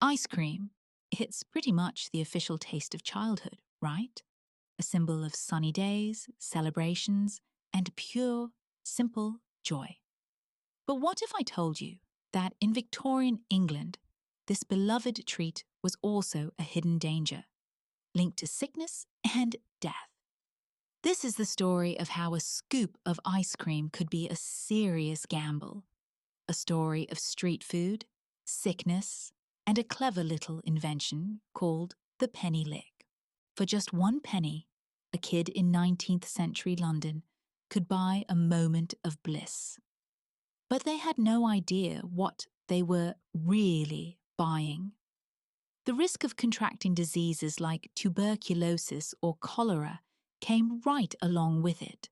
Ice cream, it's pretty much the official taste of childhood, right? A symbol of sunny days, celebrations, and pure, simple joy. But what if I told you that in Victorian England, this beloved treat was also a hidden danger, linked to sickness and death? This is the story of how a scoop of ice cream could be a serious gamble, a story of street food, sickness, and a clever little invention called the penny lick. For just 1 penny, a kid in 19th century London could buy a moment of bliss. But they had no idea what they were really buying. The risk of contracting diseases like tuberculosis or cholera came right along with it.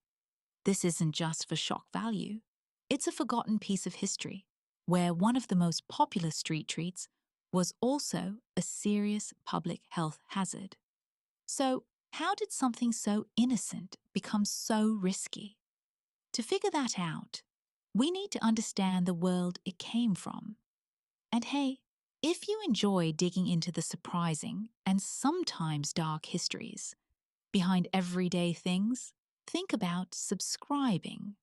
This isn't just for shock value. It's a forgotten piece of history, where one of the most popular street treats was also a serious public health hazard. So, how did something so innocent become so risky? To figure that out, we need to understand the world it came from. And hey, if you enjoy digging into the surprising and sometimes dark histories behind everyday things, think about subscribing.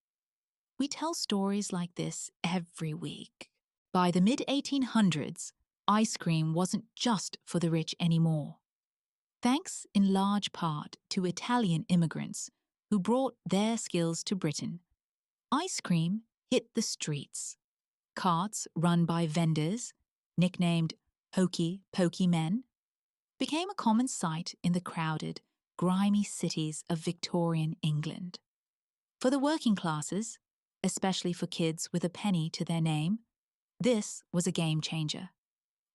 We tell stories like this every week. By the mid 1800s, ice cream wasn't just for the rich anymore. Thanks in large part to Italian immigrants who brought their skills to Britain, ice cream hit the streets. Carts run by vendors, nicknamed hokey pokey men, became a common sight in the crowded, grimy cities of Victorian England. For the working classes, especially for kids with a penny to their name, this was a game changer.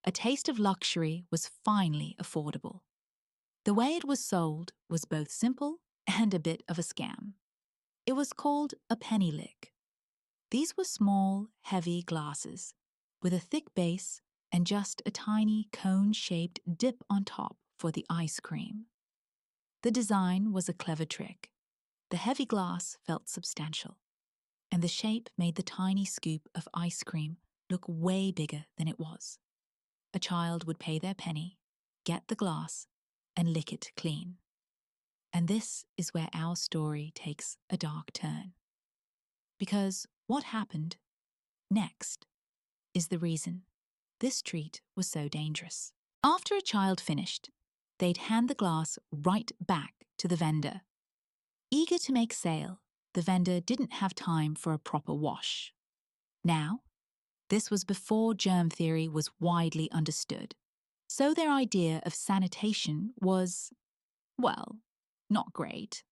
A taste of luxury was finally affordable. The way it was sold was both simple and a bit of a scam. It was called a penny lick. These were small, heavy glasses with a thick base and just a tiny cone-shaped dip on top for the ice cream. The design was a clever trick. The heavy glass felt substantial, and the shape made the tiny scoop of ice cream look way bigger than it was. A child would pay their penny, get the glass, and lick it clean. And this is where our story takes a dark turn. Because what happened next is the reason this treat was so dangerous. After a child finished, they'd hand the glass right back to the vendor. Eager to make sale, the vendor didn't have time for a proper wash. Now, this was before germ theory was widely understood, so their idea of sanitation was, well, not great.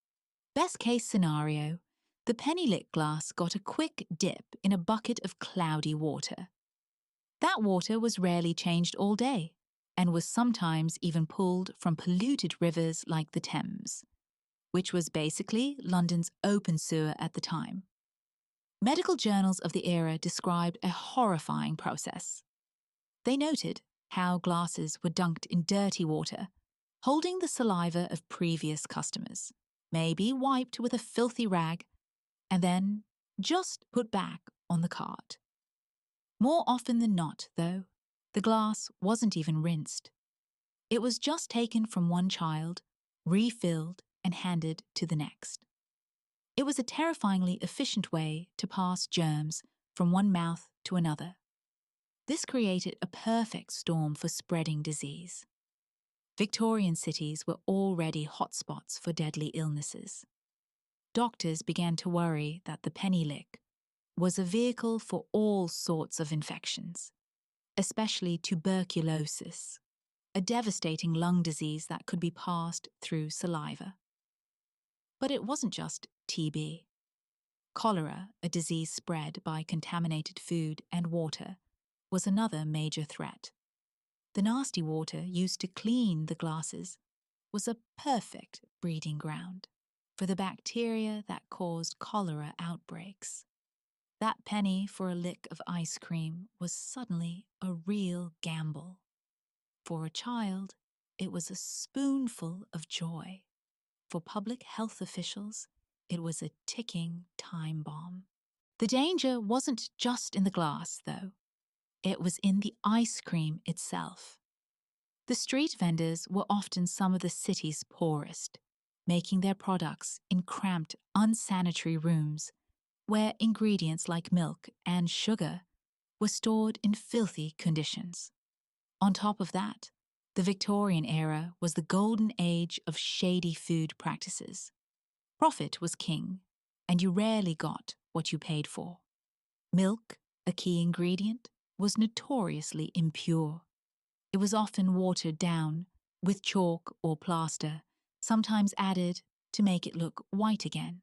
Best case scenario, the penny lick glass got a quick dip in a bucket of cloudy water. That water was rarely changed all day, and was sometimes even pulled from polluted rivers like the Thames, which was basically London's open sewer at the time. Medical journals of the era described a horrifying process. They noted how glasses were dunked in dirty water, holding the saliva of previous customers, maybe wiped with a filthy rag, and then just put back on the cart. More often than not, though, the glass wasn't even rinsed. It was just taken from one child, refilled, and handed to the next. It was a terrifyingly efficient way to pass germs from one mouth to another. This created a perfect storm for spreading disease. Victorian cities were already hotspots for deadly illnesses. Doctors began to worry that the penny lick was a vehicle for all sorts of infections, especially tuberculosis, a devastating lung disease that could be passed through saliva. But it wasn't just TB. Cholera, a disease spread by contaminated food and water, was another major threat. The nasty water used to clean the glasses was a perfect breeding ground for the bacteria that caused cholera outbreaks. That penny for a lick of ice cream was suddenly a real gamble. For a child, it was a spoonful of joy. For public health officials, it was a ticking time bomb. The danger wasn't just in the glass, though. It was in the ice cream itself. The street vendors were often some of the city's poorest, making their products in cramped, unsanitary rooms where ingredients like milk and sugar were stored in filthy conditions. On top of that, the Victorian era was the golden age of shady food practices. Profit was king, and you rarely got what you paid for. Milk, a key ingredient, was notoriously impure. It was often watered down with chalk or plaster, sometimes added to make it look white again.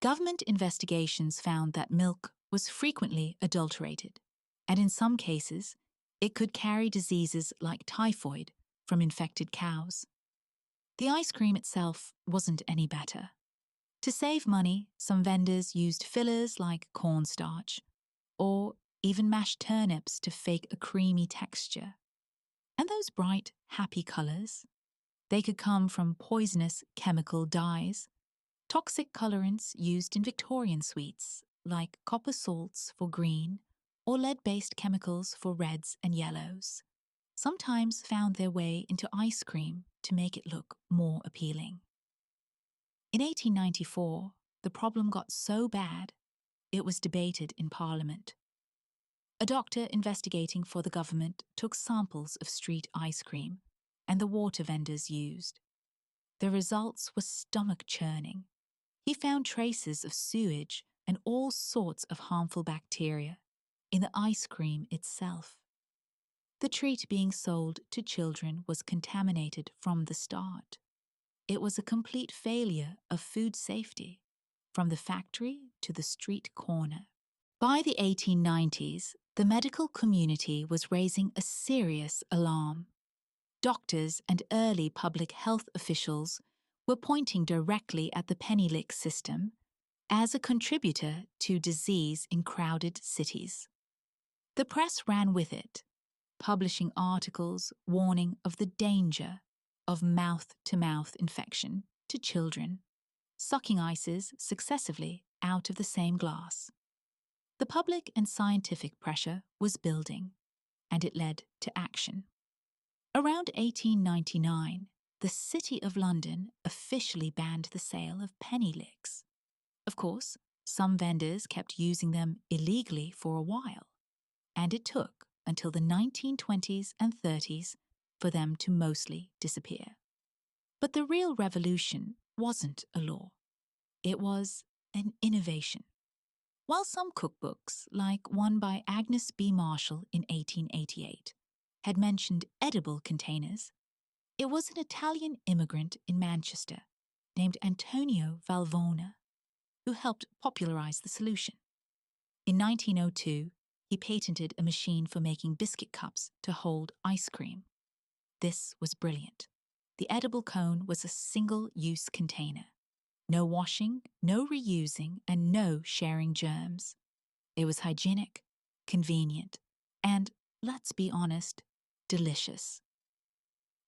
Government investigations found that milk was frequently adulterated, and in some cases, it could carry diseases like typhoid from infected cows. The ice cream itself wasn't any better. To save money, some vendors used fillers like cornstarch, or even mashed turnips to fake a creamy texture. And those bright, happy colours, they could come from poisonous chemical dyes, toxic colorants used in Victorian sweets, like copper salts for green, or lead-based chemicals for reds and yellows, sometimes found their way into ice cream to make it look more appealing. In 1894, the problem got so bad, it was debated in Parliament. A doctor investigating for the government took samples of street ice cream and the water vendors used. The results were stomach-churning. He found traces of sewage and all sorts of harmful bacteria in the ice cream itself. The treat being sold to children was contaminated from the start. It was a complete failure of food safety, from the factory to the street corner. By the 1890s, the medical community was raising a serious alarm. Doctors and early public health officials were pointing directly at the penny lick system as a contributor to disease in crowded cities. The press ran with it, publishing articles warning of the danger of mouth-to-mouth infection to children, sucking ices successively out of the same glass. The public and scientific pressure was building, and it led to action. Around 1899, the City of London officially banned the sale of penny licks. Of course, some vendors kept using them illegally for a while, and it took until the 1920s and 30s for them to mostly disappear. But the real revolution wasn't a law. It was an innovation. While some cookbooks, like one by Agnes B. Marshall in 1888, had mentioned edible containers, it was an Italian immigrant in Manchester named Antonio Valvona who helped popularize the solution. In 1902, he patented a machine for making biscuit cups to hold ice cream. This was brilliant. The edible cone was a single-use container. No washing, no reusing, and no sharing germs. It was hygienic, convenient, and, let's be honest, delicious.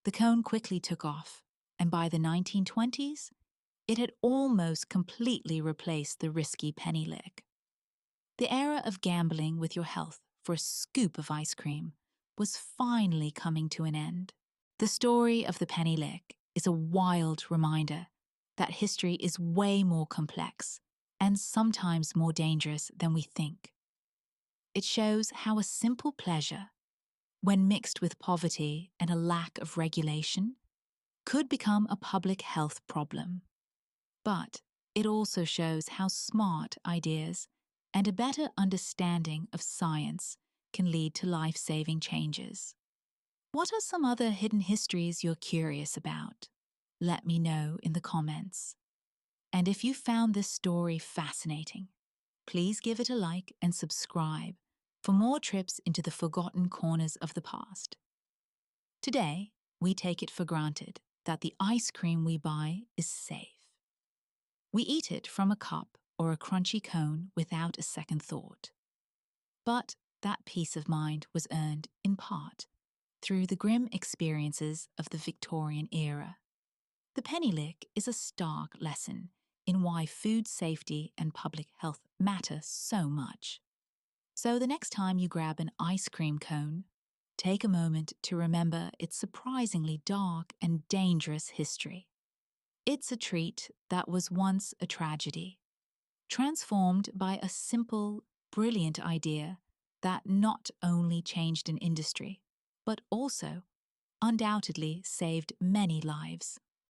The cone quickly took off, and by the 1920s, it had almost completely replaced the risky penny lick. The era of gambling with your health for a scoop of ice cream was finally coming to an end. The story of the penny lick is a wild reminder that history is way more complex and sometimes more dangerous than we think. It shows how a simple pleasure, when mixed with poverty and a lack of regulation, could become a public health problem. But it also shows how smart ideas and a better understanding of science can lead to life-saving changes. What are some other hidden histories you're curious about? Let me know in the comments. And if you found this story fascinating, please give it a like and subscribe for more trips into the forgotten corners of the past. Today, we take it for granted that the ice cream we buy is safe. We eat it from a cup or a crunchy cone without a second thought. But that peace of mind was earned, in part, through the grim experiences of the Victorian era. The penny lick is a stark lesson in why food safety and public health matter so much. So the next time you grab an ice cream cone, take a moment to remember its surprisingly dark and dangerous history. It's a treat that was once a tragedy, transformed by a simple, brilliant idea that not only changed an industry, but also undoubtedly saved many lives.